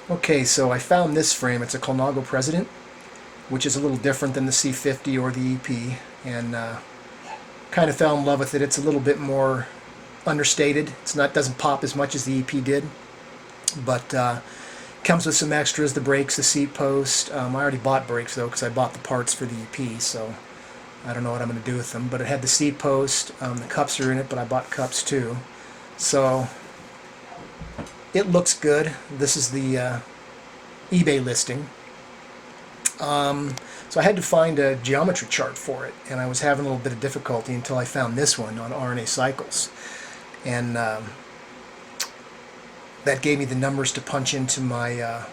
Okay, so I found this frame. It's a Colnago President, which is a little different than the C50 or the EP, and kind of fell in love with it. It's a little bit more understated. It's not doesn't pop as much as the EP did, but comes with some extras: the brakes, the seat post. I already bought brakes though because I bought the parts for the EP, so I don't know what I'm going to do with them. But it had the seat post. The cups are in it, but I bought cups too, so it looks good. This is the eBay listing. So I had to find a geometry chart for it, and I was having a little bit of difficulty until I found this one on RNA Cycles, and that gave me the numbers to punch into my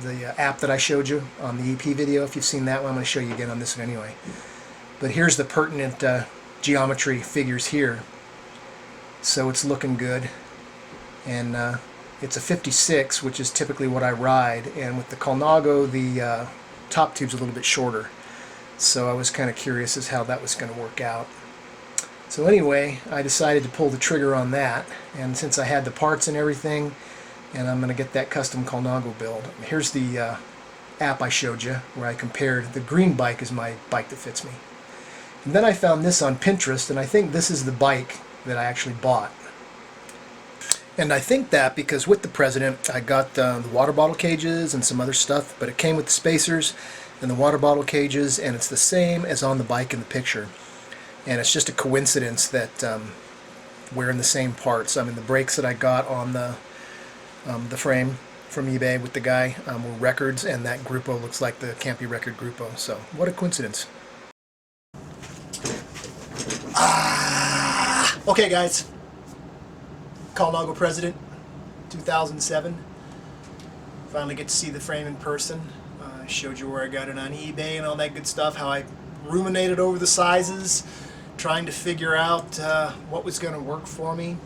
the app that I showed you on the EP video. If you've seen that one, I'm going to show you again on this one anyway. But here's the pertinent geometry figures here, so it's looking good, and it's a 56, which is typically what I ride, and with the Colnago the top tube's a little bit shorter, so I was kind of curious as how that was going to work out. So anyway, I decided to pull the trigger on that, and since I had the parts and everything, and I'm going to get that custom Colnago build. Here's the app I showed you where I compared. The green bike is my bike that fits me. And then I found this on Pinterest, and I think this is the bike that I actually bought. And I think that because with the President I got the water bottle cages and some other stuff, but it came with the spacers and the water bottle cages, and it's the same as on the bike in the picture. And it's just a coincidence that we're in the same parts. I mean, the brakes that I got on the frame from eBay with the guy were records, and that Grupo looks like the Campy record Grupo. So what a coincidence. Okay guys, Colnago President 2007. Finally get to see the frame in person. I showed you where I got it on eBay and all that good stuff, how I ruminated over the sizes, trying to figure out what was going to work for me.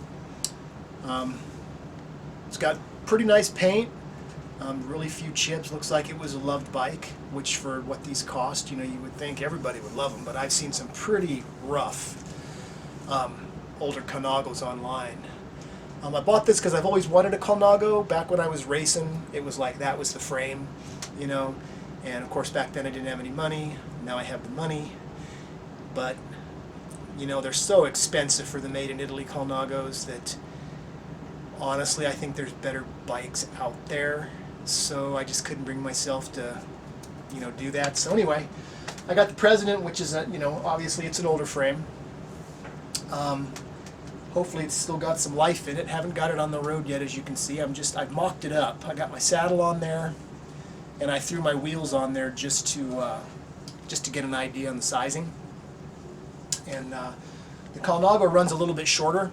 It's got pretty nice paint, really few chips. Looks like it was a loved bike, which for what these cost, you know, you would think everybody would love them, but I've seen some pretty rough older Colnagos online. I bought this because I've always wanted a Colnago. Back when I was racing, it was like that was the frame, you know, and of course back then I didn't have any money. Now I have the money, but you know, they're so expensive for the made in Italy Colnagos that honestly I think there's better bikes out there, so I just couldn't bring myself to, you know, do that. So anyway, I got the President, which is you know, obviously it's an older frame. Hopefully it's still got some life in it. Haven't got it on the road yet, as you can see. I've mocked it up. I got my saddle on there, and I threw my wheels on there just to get an idea on the sizing. And the Colnago runs a little bit shorter.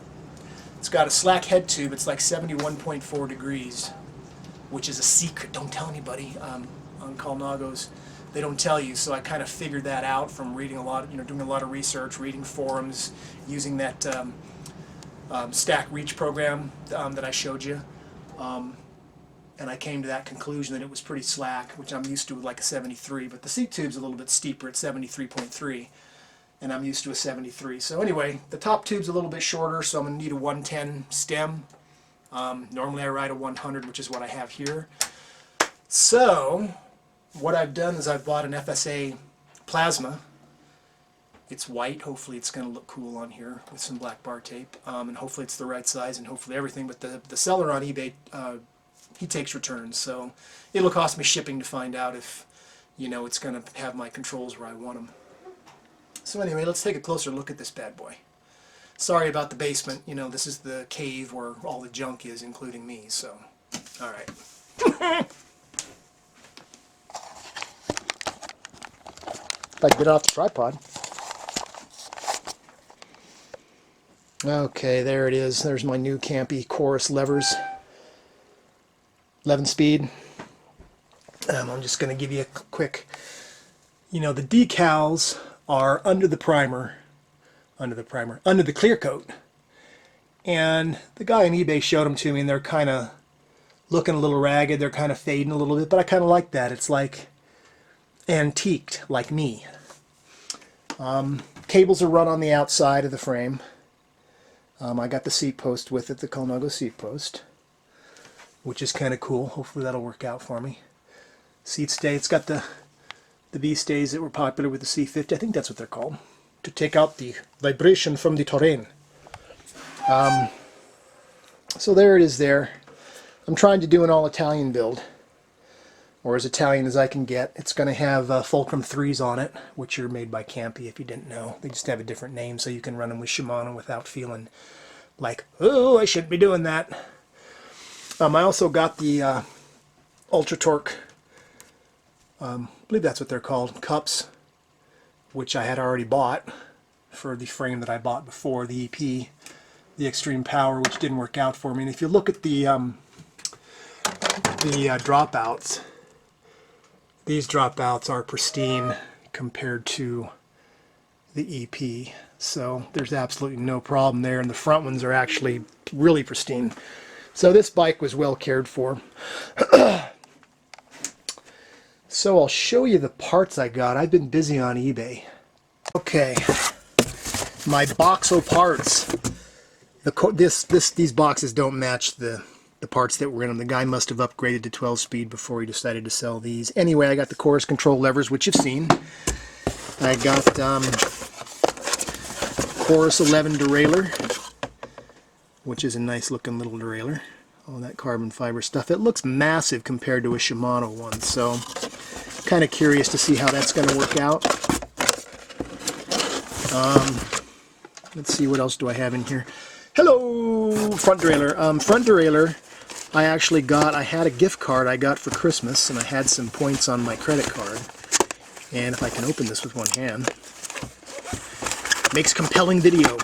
It's got a slack head tube. It's like 71.4 degrees, which is a secret. Don't tell anybody on Colnagos. They don't tell you, so I kind of figured that out from reading a lot, you know, doing a lot of research, reading forums, using that Stack Reach program that I showed you, and I came to that conclusion that it was pretty slack, which I'm used to with like a 73, but the seat tube's a little bit steeper at 73.3, and I'm used to a 73. So anyway, the top tube's a little bit shorter, so I'm going to need a 110 stem. Normally I ride a 100, which is what I have here. So what I've done is I've bought an FSA plasma. It's white. Hopefully it's going to look cool on here with some black bar tape, and hopefully it's the right size and hopefully everything. But the seller on eBay, he takes returns, so it'll cost me shipping to find out if, you know, it's going to have my controls where I want them. So anyway, let's take a closer look at this bad boy. Sorry about the basement. You know, this is the cave where all the junk is, including me. So, all right. If I can get it off the tripod. Okay, there it is. There's my new Campy chorus levers. 11 speed. I'm just going to give you a quick, you know, the decals are under the primer, under the clear coat. And the guy on eBay showed them to me, and they're kind of looking a little ragged. They're kind of fading a little bit, but I kind of like that. It's like antiqued, like me. Cables are run on the outside of the frame. I got the seat post with it, the Colnago seat post. which is kind of cool. Hopefully that'll work out for me. Seat stay. It's got the V-stays that were popular with the C50. I think that's what they're called, to take out the vibration from the terrain. So there it is there. I'm trying to do an all-Italian build, or as Italian as I can get. It's going to have Fulcrum 3s on it, which are made by Campy, if you didn't know. They just have a different name, so you can run them with Shimano without feeling like, oh, I shouldn't be doing that. I also got the Ultra Torque, I believe that's what they're called, cups, which I had already bought for the frame that I bought before, the EP, the Extreme Power, which didn't work out for me. And if you look at the dropouts, these dropouts are pristine compared to the EP. So there's absolutely no problem there, and the front ones are actually really pristine. So this bike was well cared for. So I'll show you the parts I got. I've been busy on eBay. Okay, my Boxo parts. These boxes don't match the parts that were in them. The guy must have upgraded to 12 speed before he decided to sell these. Anyway, I got the chorus control levers, which you've seen. I got chorus 11 derailleur, which is a nice looking little derailleur. All that carbon fiber stuff. It looks massive compared to a Shimano one, so kind of curious to see how that's going to work out. Let's see, what else do I have in here? Hello! Front derailleur. Front derailleur, I actually got, I had a gift card I got for Christmas, and I had some points on my credit card. And if I can open this with one hand, makes compelling video.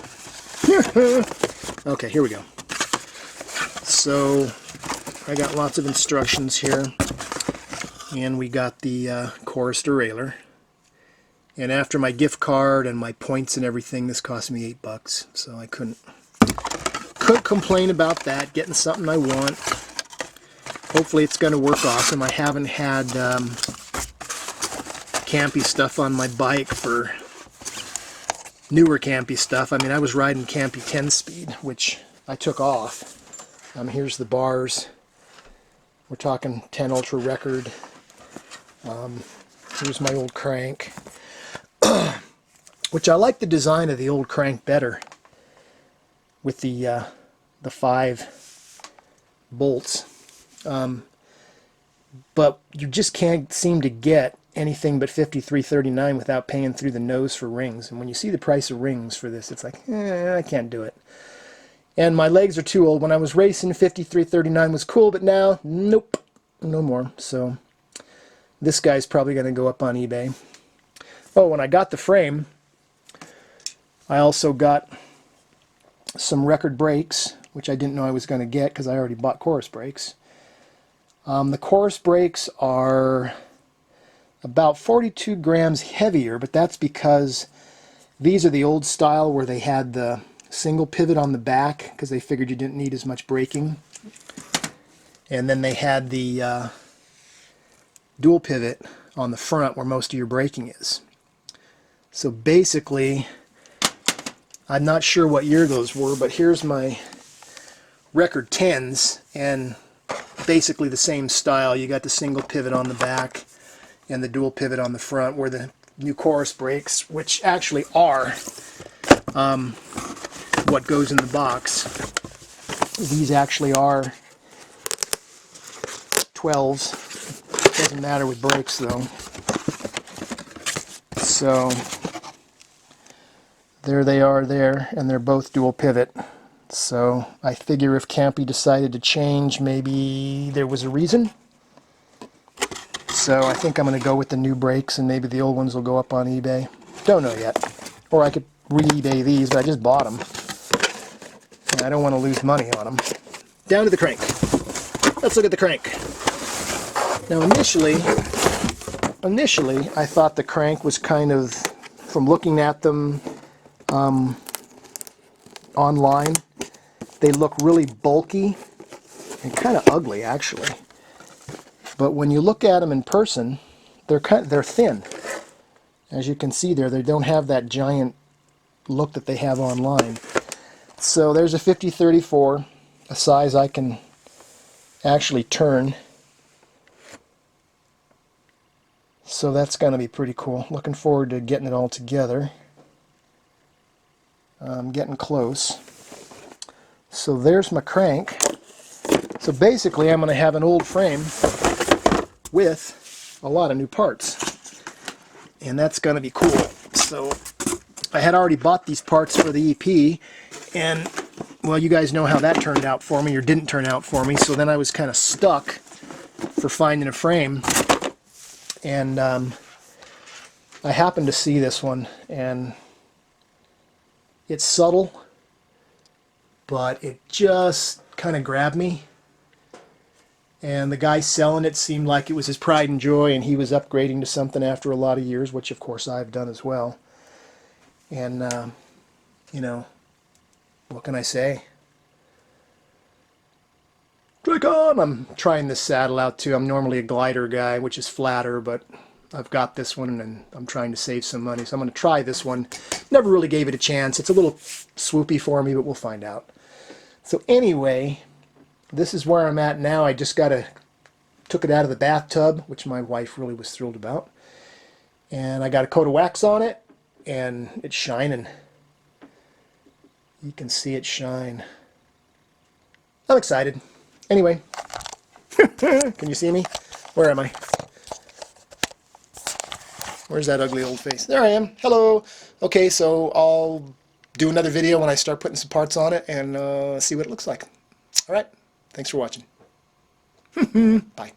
Okay, here we go. So I got lots of instructions here, and we got the chorus derailleur. And after my gift card and my points and everything, this cost me $8, so I couldn't complain about that. Getting something I want. Hopefully it's going to work awesome. I haven't had Campy stuff on my bike for newer Campy stuff. I mean, I was riding Campy 10 speed, which I took off. Here's the bars. We're talking 10 Ultra record. Here's my old crank, which I like the design of the old crank better, with the 5 bolts. But you just can't seem to get anything but 5339 without paying through the nose for rings. And when you see the price of rings for this, it's like, I can't do it. And my legs are too old. When I was racing, 5339 was cool, but now, nope, no more. So this guy's probably going to go up on eBay. Oh, when I got the frame, I also got some record brakes, which I didn't know I was going to get because I already bought chorus brakes. The chorus brakes are about 42 grams heavier, but that's because these are the old style where they had the single pivot on the back because they figured you didn't need as much braking. And then they had the dual pivot on the front where most of your braking is. So basically, I'm not sure what year those were, but here's my record 10s, and basically the same style. You got the single pivot on the back and the dual pivot on the front, where the new chorus brakes, which actually are what goes in the box. These actually are 12s. Doesn't matter with brakes though. So there they are there, and they're both dual pivot. So I figure if Campy decided to change, maybe there was a reason. So I think I'm going to go with the new brakes, and maybe the old ones will go up on eBay. Don't know yet. Or I could re-eBay these, but I just bought them. And I don't want to lose money on them. Down to the crank. Let's look at the crank. Now initially I thought the crank was kind of, from looking at them online, they look really bulky and kind of ugly actually. But when you look at them in person, they're thin. As you can see there, they don't have that giant look that they have online. So there's a 50-34, a size I can actually turn. So that's going to be pretty cool. Looking forward to getting it all together. I'm getting close. So there's my crank. So basically I'm going to have an old frame with a lot of new parts. And that's going to be cool. So I had already bought these parts for the EP, and well, you guys know how that turned out for me, or didn't turn out for me. So then I was kind of stuck for finding a frame. And I happened to see this one, and it's subtle, but it just kind of grabbed me. And the guy selling it seemed like it was his pride and joy, and he was upgrading to something after a lot of years, which of course I've done as well. And, you know, what can I say? Drag on! I'm trying this saddle out too. I'm normally a glider guy, which is flatter, but I've got this one and I'm trying to save some money. So I'm going to try this one. Never really gave it a chance. It's a little swoopy for me, but we'll find out. So anyway, this is where I'm at now. I just took it out of the bathtub, which my wife really was thrilled about. And I got a coat of wax on it, and it's shining. You can see it shine. I'm excited. Anyway, can you see me? Where am I? Where's that ugly old face? There I am. Hello. Okay, so I'll do another video when I start putting some parts on it and see what it looks like. All right. Thanks for watching. Bye.